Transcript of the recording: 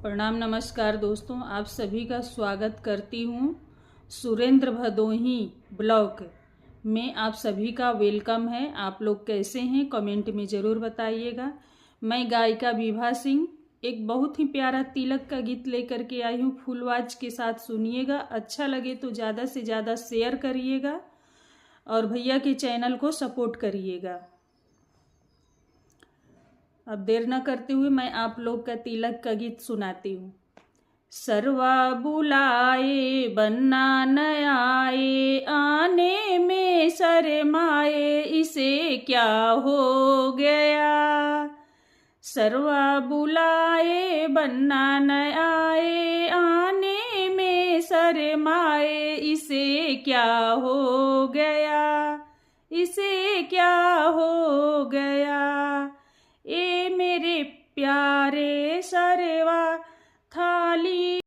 प्रणाम नमस्कार दोस्तों, आप सभी का स्वागत करती हूँ। सुरेंद्र भदोही ब्लॉक में आप सभी का वेलकम है। आप लोग कैसे हैं कमेंट में ज़रूर बताइएगा। मैं गायिका विभा सिंह एक बहुत ही प्यारा तिलक का गीत लेकर के आई हूँ। फुलवाज के साथ सुनिएगा। अच्छा लगे तो ज़्यादा से ज़्यादा शेयर करिएगा और भैया के चैनल को सपोर्ट करिएगा। अब देर न करते हुए मैं आप लोग का तिलक का गीत सुनाती हूँ। सर्वा बुलाए बन्ना न आए, आने में शर्माए इसे क्या हो गया। सर्वा बुलाए बन्ना न आए, आने में शर्माए इसे क्या हो गया, इसे क्या हो गया। ए मेरे प्यारे सरवा